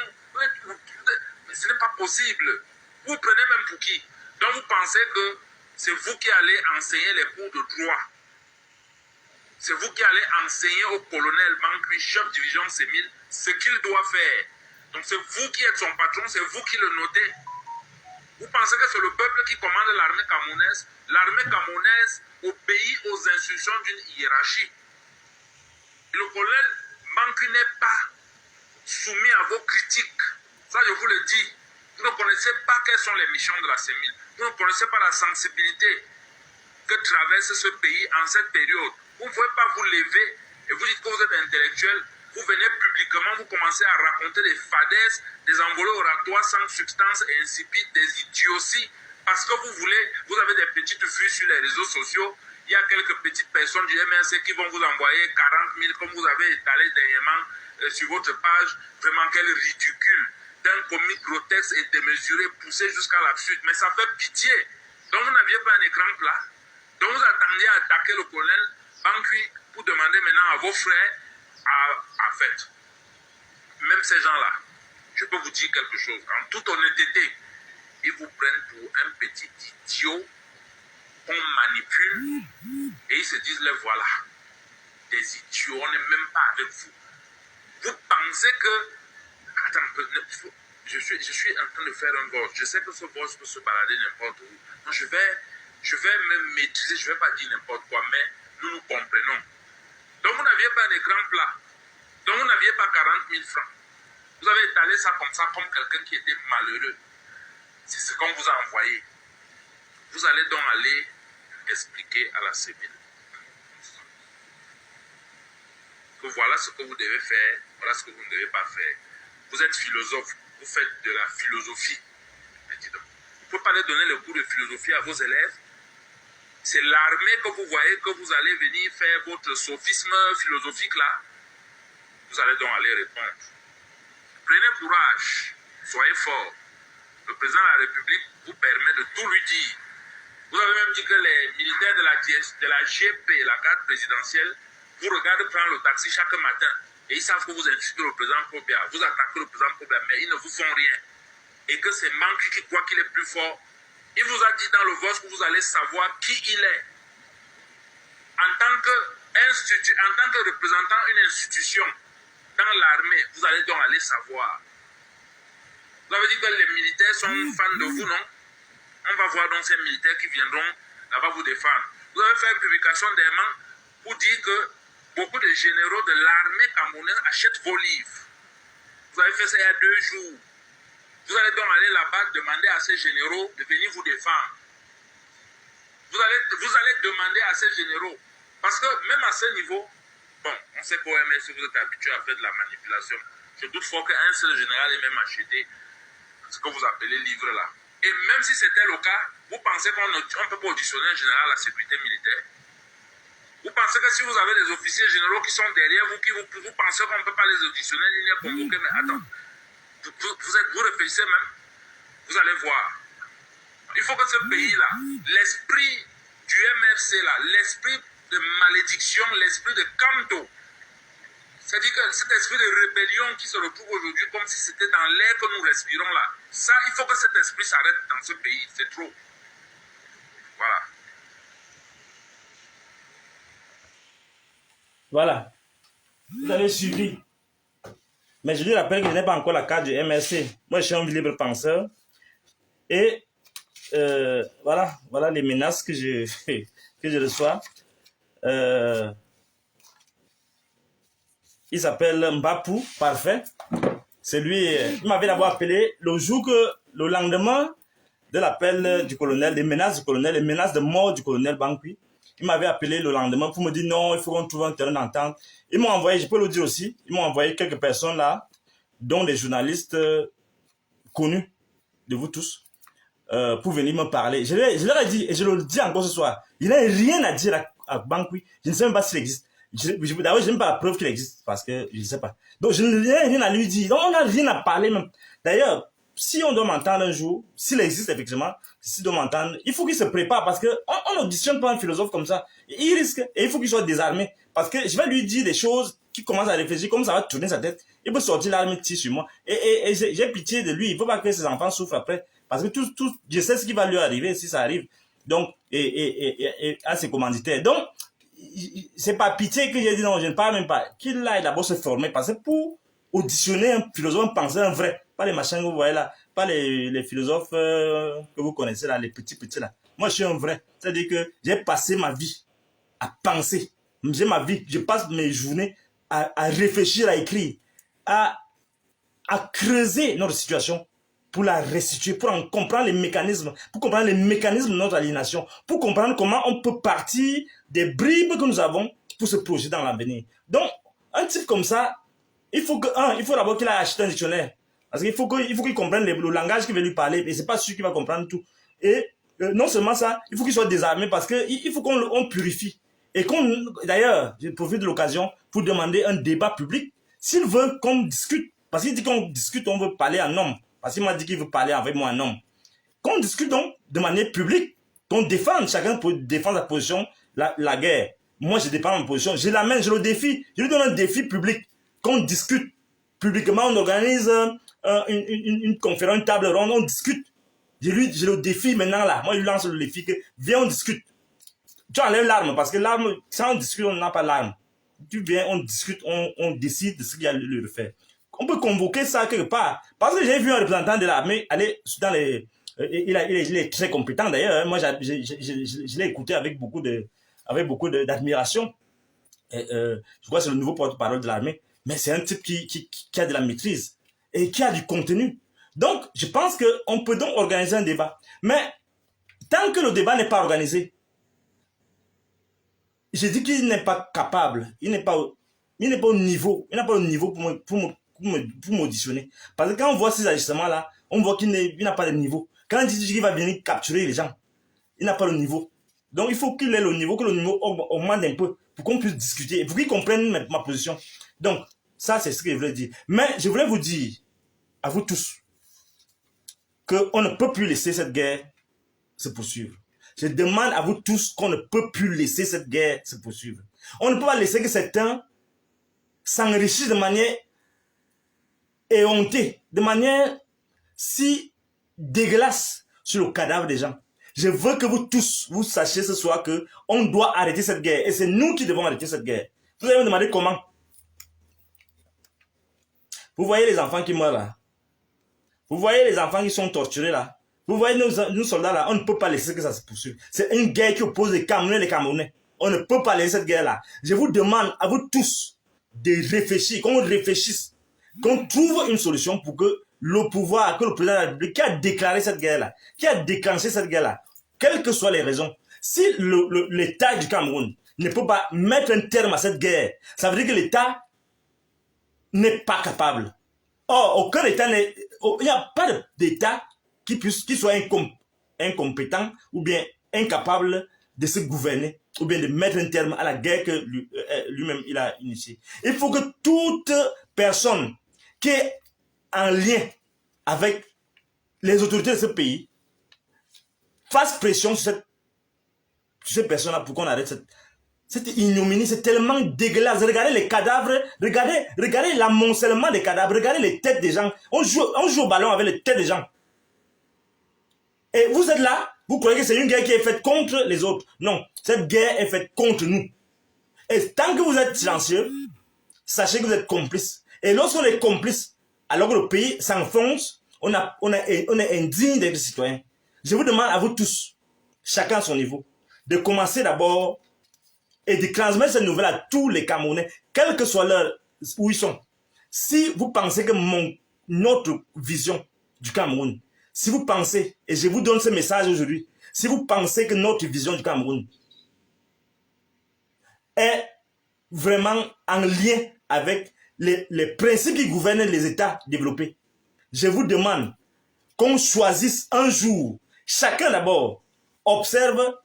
mais ce n'est pas possible. Vous prenez même pour qui? Donc vous pensez que c'est vous qui allez enseigner les cours de droit. C'est vous qui allez enseigner au colonel Bankui, chef de division CEMIL, ce qu'il doit faire. Donc c'est vous qui êtes son patron, c'est vous qui le notez. Vous pensez que c'est le peuple qui commande l'armée camerounaise? L'armée camerounaise obéit aux instructions d'une hiérarchie. Le colonel Bankui n'est pas soumis à vos critiques. Ça, je vous le dis. Vous ne connaissez pas quelles sont les missions de la CEMIL. Vous ne connaissez pas la sensibilité que traverse ce pays en cette période. Vous ne pouvez pas vous lever et vous dites que vous êtes intellectuel. Vous venez publiquement, vous commencez à raconter des fadaises, des envolées oratoires sans substance et insipides, des idioties, parce que vous avez des petites vues sur les réseaux sociaux. Il y a quelques petites personnes du MRC qui vont vous envoyer 40 000, comme vous avez étalé dernièrement sur votre page. Vraiment, quel ridicule, d'un comique grotesque et démesuré, poussé jusqu'à l'absurde. Mais ça fait pitié. Donc vous n'aviez pas un écran plat. Donc vous attendiez à attaquer le colonel Bankui pour demander maintenant à vos frères à fait. Même ces gens-là, je peux vous dire quelque chose. En toute honnêteté, ils vous prennent pour un petit idiot qu'on manipule et ils se disent, les voilà, des idiots, on n'est même pas avec vous. Vous pensez que... Attends, je suis en train de faire un vote. Je sais que ce vote peut se balader n'importe où. Donc je vais me maîtriser, je ne vais pas dire n'importe quoi, mais nous nous comprenons. Donc vous n'aviez pas un écran plat. Donc vous n'aviez pas 40 000 francs. Vous avez étalé ça, comme quelqu'un qui était malheureux. C'est ce qu'on vous a envoyé. Vous allez donc aller expliquer à la CEMIL que voilà ce que vous devez faire, voilà ce que vous ne devez pas faire. Vous êtes philosophe, vous faites de la philosophie. Vous ne pouvez pas aller donner le cours de philosophie à vos élèves. C'est l'armée que vous voyez que vous allez venir faire votre sophisme philosophique là. Vous allez donc aller répondre. Prenez courage, soyez forts. le président de la République vous permet de tout lui dire. Vous avez même dit que les militaires de la GP, la garde présidentielle, vous regardez prendre le taxi chaque matin et ils savent que vous insultez le président Pobia, vous attaquez le président Pobia, mais ils ne vous font rien. Et que c'est Manque qui croit qu'il est plus fort. Il vous a dit dans le vote que vous allez savoir qui il est. En tant que représentant une institution dans l'armée, vous allez donc aller savoir. Vous avez dit que les militaires sont fans de vous, non? On va voir donc ces militaires qui viendront là-bas vous défendre. Vous avez fait une publication dernièrement pour dire que beaucoup de généraux de l'armée camerounaise achètent vos livres. Vous avez fait ça il y a 2 jours. Vous allez donc aller là-bas demander à ces généraux de venir vous défendre. Vous allez demander à ces généraux. Parce que même à ce niveau, bon, on sait qu'au MSC, vous êtes habitué à faire de la manipulation. Je doute fort qu'un seul général ait même acheté ce que vous appelez livre là. Et même si c'était le cas, vous pensez qu'on ne peut pas auditionner un général à la sécurité militaire? Vous pensez que si vous avez des officiers généraux qui sont derrière vous, vous pensez qu'on ne peut pas les auditionner ni les convoquer? Mais attends, vous réfléchissez même, vous allez voir. Il faut que ce pays-là, l'esprit du MRC là, l'esprit de malédiction, l'esprit de Kanto, c'est-à-dire que cet esprit de rébellion qui se retrouve aujourd'hui comme si c'était dans l'air que nous respirons là, ça, il faut que cet esprit s'arrête dans ce pays, c'est trop. Voilà. Voilà. Vous avez suivi. Mais je lui rappelle que je n'ai pas encore la carte du MRC. Moi, je suis un libre penseur. Et voilà les menaces que je reçois. Il s'appelle Mbapou, parfait. C'est lui, il m'avait d'abord appelé le lendemain de l'appel du colonel, des menaces du colonel, les menaces de mort du colonel Bankui. Il m'avait appelé le lendemain pour me dire non, il faut qu'on trouve un terrain d'entente. Ils m'ont envoyé, je peux le dire aussi, ils m'ont envoyé quelques personnes là, dont des journalistes connus de vous tous, pour venir me parler. Je leur ai dit, et je le dis encore ce soir, il n'a rien à dire à Bankui. Je ne sais même pas s'il existe. D'abord, je n'ai même pas la preuve qu'il existe, parce que je ne sais pas. Donc, je n'ai rien à lui dire. Donc, on n'a rien à parler même. D'ailleurs, si on doit m'entendre un jour, s'il existe effectivement, s'il doit m'entendre, il faut qu'il se prépare, parce qu'on n'auditionne pas un philosophe comme ça. Il risque, et il faut qu'il soit désarmé. Parce que je vais lui dire des choses qui commencent à réfléchir, comme ça va tourner sa tête. Il peut sortir l'arme et tirer sur moi. Et j'ai pitié de lui. Il ne faut pas que ses enfants souffrent après. Parce que je sais ce qui va lui arriver si ça arrive. Donc, et à ses commanditaires. Donc, c'est pas pitié que j'ai dit non, je ne parle même pas. Qu'il aille d'abord se former. Parce que pour auditionner un philosophe, un penseur, un vrai, pas les machins que vous voyez là, pas les philosophes que vous connaissez là, les petits là. Moi, je suis un vrai. C'est-à-dire que j'ai passé ma vie à penser. Je passe mes journées à réfléchir, à écrire, à creuser notre situation pour la restituer, pour en comprendre les mécanismes, pour comprendre les mécanismes de notre aliénation, pour comprendre comment on peut partir des bribes que nous avons pour se projeter dans l'avenir. Donc, un type comme ça, il faut d'abord qu'il ait acheté un dictionnaire. Parce qu'il faut qu'il comprenne le langage qui va lui parler, et c'est pas sûr qu'il va comprendre tout. Et non seulement ça, il faut qu'il soit désarmé, parce qu'il faut qu'on purifie. Et d'ailleurs, je profite de l'occasion pour demander un débat public, s'il veut qu'on discute, parce qu'il dit qu'on discute, on veut parler en homme. Parce qu'il m'a dit qu'il veut parler avec moi en homme. Qu'on discute donc de manière publique, qu'on défende, chacun défend sa position, la guerre. Moi, je défends ma position, je l'amène, je le défie, je lui donne un défi public, qu'on discute publiquement, on organise une conférence, une table ronde, on discute. Je le défie maintenant là, moi je lui lance le défi que viens on discute. Tu enlèves l'arme, parce que l'arme, sans on discute, on n'a pas l'arme. Tu viens, on discute, on décide de ce qu'il y a à le faire. On peut convoquer ça quelque part. Parce que j'ai vu un représentant de l'armée aller dans les... il est très compétent d'ailleurs. Moi, je l'ai écouté avec beaucoup d'admiration. Je crois que c'est le nouveau porte-parole de l'armée. Mais c'est un type qui a de la maîtrise et qui a du contenu. Donc, je pense qu'on peut donc organiser un débat. Mais tant que le débat n'est pas organisé, je dis qu'il n'est pas capable. Il n'est pas au niveau. Il n'a pas le niveau pour m'auditionner. Parce que quand on voit ces ajustements-là, on voit qu'il n'a pas de niveau. Quand il dit qu'il va venir capturer les gens, il n'a pas le niveau. Donc il faut qu'il ait le niveau, que le niveau augmente un peu pour qu'on puisse discuter et pour qu'il comprenne ma position. Donc, ça c'est ce que je voulais dire. Mais je voulais vous dire, à vous tous, qu'on ne peut plus laisser cette guerre se poursuivre. Je demande à vous tous qu'on ne peut plus laisser cette guerre se poursuivre. On ne peut pas laisser que certains s'enrichissent de manière éhontée, de manière si dégueulasse sur le cadavre des gens. Je veux que vous tous, vous sachiez ce soir que on doit arrêter cette guerre. Et c'est nous qui devons arrêter cette guerre. Vous allez me demander comment. Vous voyez les enfants qui meurent là. Vous voyez les enfants qui sont torturés là. Vous voyez nos soldats là. On ne peut pas laisser que ça se poursuive. C'est une guerre qui oppose les Camerounais et les Camerounais. On ne peut pas laisser cette guerre là. Je vous demande à vous tous de réfléchir, qu'on réfléchisse, qu'on trouve une solution pour que le pouvoir, que le président de la République qui a déclaré cette guerre-là, qui a déclenché cette guerre-là, quelles que soient les raisons, si l'État du Cameroun ne peut pas mettre un terme à cette guerre, ça veut dire que l'État n'est pas capable. Or, aucun État n'est... Il n'y a pas d'État qui soit incompétent ou bien incapable de se gouverner ou bien de mettre un terme à la guerre que lui-même il a initiée. Il faut que toute personne qui est en lien avec les autorités de ce pays fasse pression sur ces personnes-là pour qu'on arrête cette ignominie. C'est tellement dégueulasse. Regardez les cadavres, regardez l'amoncellement des cadavres, regardez les têtes des gens. On joue au ballon avec les têtes des gens. Et vous êtes là, vous croyez que c'est une guerre qui est faite contre les autres. Non, cette guerre est faite contre nous. Et tant que vous êtes silencieux, sachez que vous êtes complices. Et lorsqu'on est complice, alors que le pays s'enfonce, on est indigne d'être citoyen. Je vous demande à vous tous, chacun à son niveau, de commencer d'abord et de transmettre cette nouvelle à tous les Camerounais, quelle que soit l'heure où ils sont. Si vous pensez que notre vision du Cameroun, si vous pensez, et je vous donne ce message aujourd'hui, si vous pensez que notre vision du Cameroun est vraiment en lien avec les principes qui gouvernent les États développés, je vous demande qu'on choisisse un jour, chacun d'abord, observe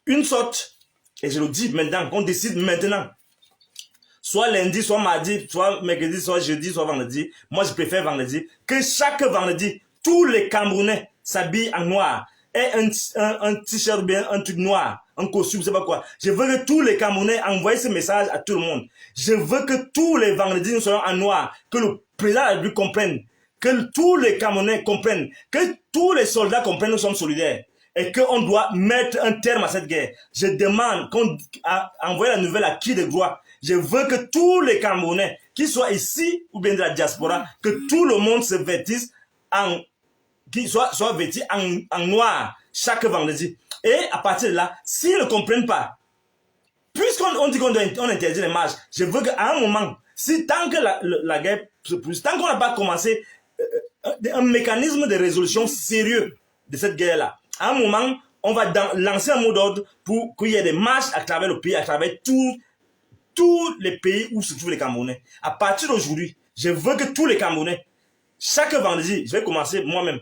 une sorte, et je le dis maintenant, qu'on décide maintenant, soit lundi, soit mardi, soit mercredi, soit jeudi, soit vendredi. Moi, je préfère vendredi. Que chaque vendredi, tous les Camerounais s'habillent en noir. Et un t-shirt bien, un truc noir, un costume, je sais pas quoi. Je veux que tous les Camerounais envoient ce message à tout le monde. Je veux que tous les vendredis, nous soyons en noir. Que le président de la République comprenne. Que tous les Camerounais comprennent. Que tous les soldats comprennent que nous sommes solidaires. Et qu'on doit mettre un terme à cette guerre. Je demande qu'on envoie la nouvelle à qui de gloire. Je veux que tous les Camerounais, qu'ils soient ici ou bien de la diaspora, que tout le monde se vêtisse qu'ils soient vêtus en noir chaque vendredi. Et à partir de là, s'ils ne comprennent pas, puisqu'on dit qu'on interdit les marches, je veux qu'à un moment, tant que la guerre se pousse, tant qu'on n'a pas commencé un mécanisme de résolution sérieux de cette guerre-là, à un moment, on va lancer un mot d'ordre pour qu'il y ait des marches à travers le pays, à travers tous les pays où se trouvent les Camerounais. À partir d'aujourd'hui, je veux que tous les Camerounais, chaque vendredi, je vais commencer moi-même,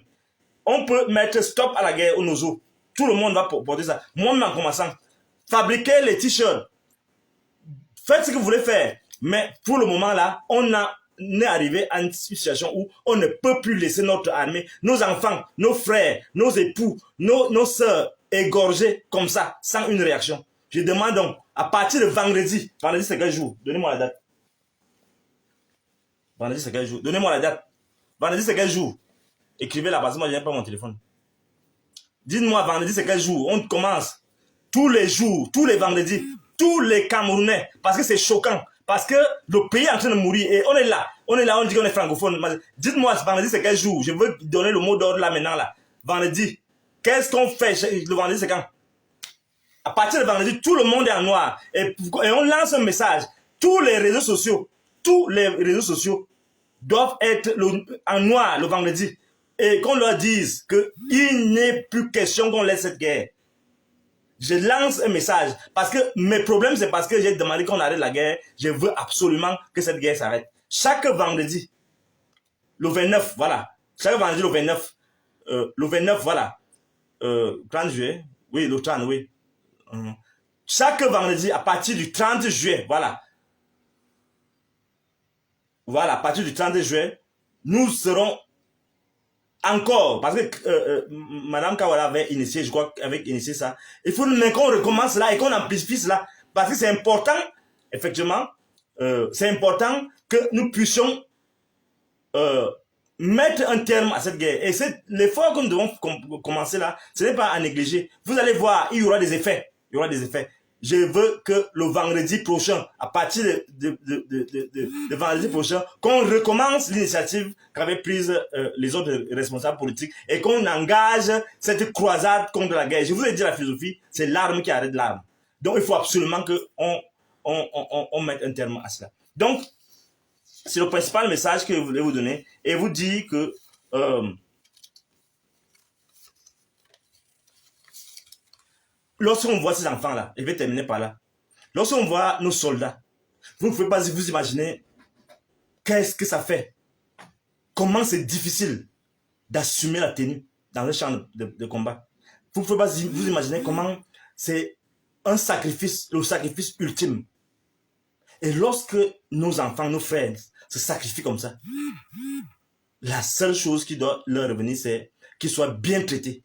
on peut mettre stop à la guerre au Nozo. Tout le monde va porter ça. Moi-même en commençant, fabriquer les t-shirts. Faites ce que vous voulez faire. Mais pour le moment là, on est arrivé à une situation où on ne peut plus laisser notre armée, nos enfants, nos frères, nos époux, nos sœurs égorgés comme ça, sans une réaction. Je demande donc, à partir de vendredi c'est quel jour? Donnez-moi la date. Vendredi c'est quel jour? Donnez-moi la date. Vendredi c'est quel jour? Écrivez là parce que moi je n'ai pas mon téléphone. Dites-moi vendredi c'est quel jour? On commence tous les jours, tous les vendredis, tous les Camerounais, parce que c'est choquant, parce que le pays est en train de mourir et on est là, on dit qu'on est francophone. Dites-moi vendredi c'est quel jour? Je veux donner le mot d'ordre là maintenant là. Vendredi, qu'est-ce qu'on fait le vendredi c'est quand? À partir de vendredi, tout le monde est en noir et on lance un message. Tous les réseaux sociaux doivent être en noir le vendredi. Et qu'on leur dise qu'il n'est plus question qu'on laisse cette guerre. Je lance un message. Parce que mes problèmes, c'est parce que j'ai demandé qu'on arrête la guerre. Je veux absolument que cette guerre s'arrête. Chaque vendredi, le 29, voilà. Chaque vendredi, le 29. Le 29, voilà. 30 juillet. Oui, le 30, oui. Chaque vendredi, à partir du 30 juillet, voilà. Voilà, à partir du 30 juillet, nous serons encore, parce que Madame Kawala avait initié, je crois, avait initié ça. Il faut qu'on recommence là et qu'on amplifie cela. Parce que c'est important, effectivement, c'est important que nous puissions mettre un terme à cette guerre. Et l'effort que nous devons commencer là, ce n'est pas à négliger. Vous allez voir, il y aura des effets. Il y aura des effets. Je veux que le vendredi prochain, à partir de vendredi prochain, qu'on recommence l'initiative qu'avaient prise les autres responsables politiques et qu'on engage cette croisade contre la guerre. Je vous ai dit la philosophie, c'est l'arme qui arrête l'arme. Donc il faut absolument qu'on mette un terme à cela. Donc, c'est le principal message que je voulais vous donner et vous dire que lorsqu'on voit ces enfants-là, je vais terminer par là, lorsqu'on voit nos soldats, vous ne pouvez pas vous imaginer qu'est-ce que ça fait, comment c'est difficile d'assumer la tenue dans un champ de combat. Vous ne pouvez pas vous imaginer comment c'est un sacrifice, le sacrifice ultime. Et lorsque nos enfants, nos frères se sacrifient comme ça, la seule chose qui doit leur revenir, c'est qu'ils soient bien traités.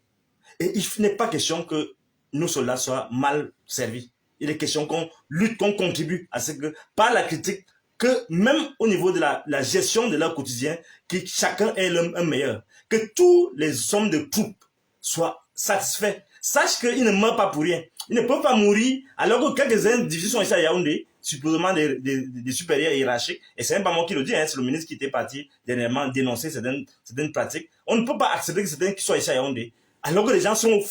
Et il n'est pas question que nos soldats soient mal servis. Il est question qu'on lutte, qu'on contribue à ce que, par la critique, que même au niveau de la gestion de leur quotidien, que chacun ait un meilleur. Que tous les hommes de troupes soient satisfaits. Sache qu'ils ne meurent pas pour rien. Ils ne peuvent pas mourir alors que quelques individus sont ici à Yaoundé, supposément des supérieurs hiérarchiques. Et c'est même pas moi qui le dis, hein, c'est le ministre qui était parti dernièrement dénoncer certaines pratiques. On ne peut pas accepter que certains qui soient ici à Yaoundé, alors que les gens sont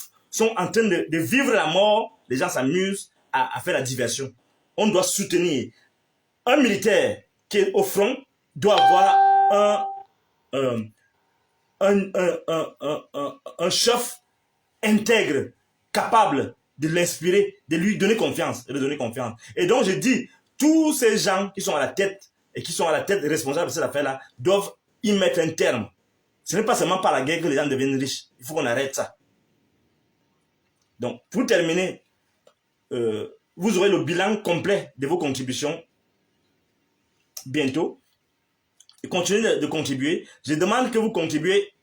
en train de vivre la mort, les gens s'amusent à faire la diversion. On doit soutenir. Un militaire qui est au front doit avoir un chef intègre, capable de l'inspirer, de lui donner confiance, Et donc je dis, tous ces gens qui sont à la tête et qui sont à la tête responsables de cette affaire-là doivent y mettre un terme. Ce n'est pas seulement par la guerre que les gens deviennent riches. Il faut qu'on arrête ça. Donc, pour terminer, vous aurez le bilan complet de vos contributions bientôt. Et continuez de contribuer. Je demande que vous contribuez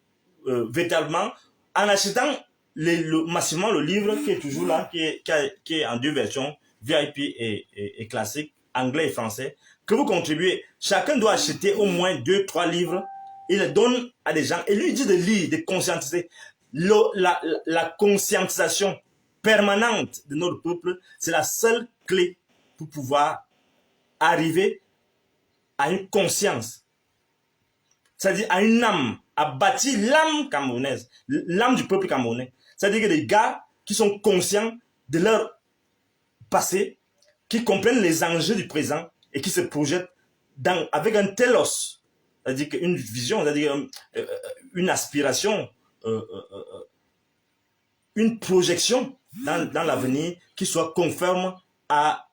véritablement en achetant massivement le livre qui est toujours là, qui est en deux versions, VIP et classique, anglais et français, que vous contribuez. Chacun doit acheter au moins 2-3 livres. Il les donne à des gens et lui dit de lire, de conscientiser. La conscientisation permanente de notre peuple, c'est la seule clé pour pouvoir arriver à une conscience, c'est-à-dire à une âme, à bâtir l'âme camerounaise, l'âme du peuple camerounais. C'est-à-dire que des gars qui sont conscients de leur passé, qui comprennent les enjeux du présent et qui se projettent avec un telos, c'est-à-dire une vision, c'est-à-dire une aspiration, une projection dans l'avenir qui soit conforme à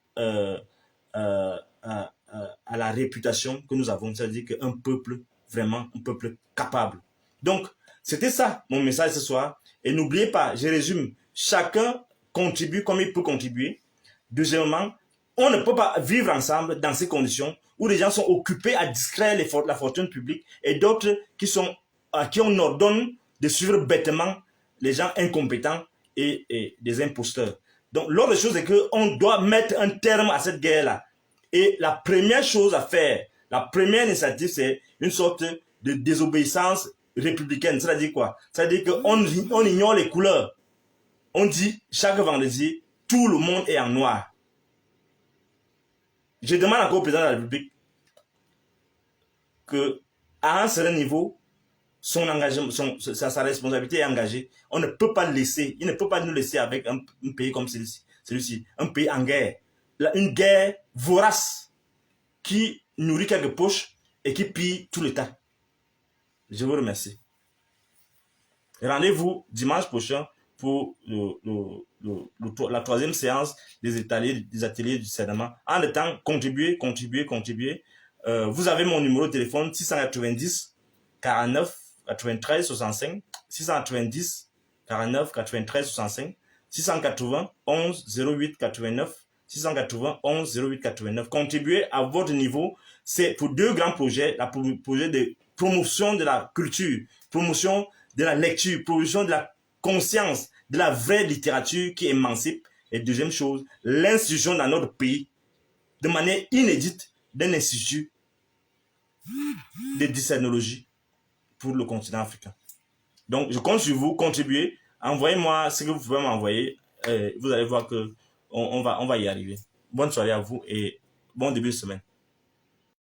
la réputation que nous avons, c'est-à-dire qu'un peuple, vraiment, un peuple capable. Donc, c'était ça mon message ce soir. Et n'oubliez pas, je résume, chacun contribue comme il peut contribuer. Deuxièmement, on ne peut pas vivre ensemble dans ces conditions où les gens sont occupés à distraire la fortune publique et d'autres à qui on ordonne de suivre bêtement les gens incompétents et des imposteurs. Donc, l'autre chose est qu'on doit mettre un terme à cette guerre-là. Et la première chose à faire, la première initiative, c'est une sorte de désobéissance républicaine. C'est-à-dire quoi? C'est-à-dire qu'on ignore les couleurs. On dit chaque vendredi, tout le monde est en noir. Je demande encore au président de la République qu'à un certain niveau, son engagement, sa responsabilité est engagée. On ne peut pas laisser, il ne peut pas nous laisser avec un pays comme celui-ci, un pays en guerre. Une guerre vorace qui nourrit quelques poches et qui pille tout l'État. Je vous remercie. Rendez-vous dimanche prochain pour la troisième séance des ateliers du CEDAMA. En temps, contribuez. Vous avez mon numéro de téléphone 690 49 93 65, 690 49 93 65, 680 11 08 89, 680 11 08 89. Contribuez à votre niveau. C'est pour deux grands projets. Le projet de promotion de la culture, promotion de la lecture, promotion de la conscience, de la vraie littérature qui émancipe. Et deuxième chose, l'institution dans notre pays, de manière inédite, d'un institut de discernologie pour le continent africain. Donc, je compte sur vous, contribuez, envoyez-moi ce que vous pouvez m'envoyer. Vous allez voir que on va y arriver. Bonne soirée à vous et bon début de semaine.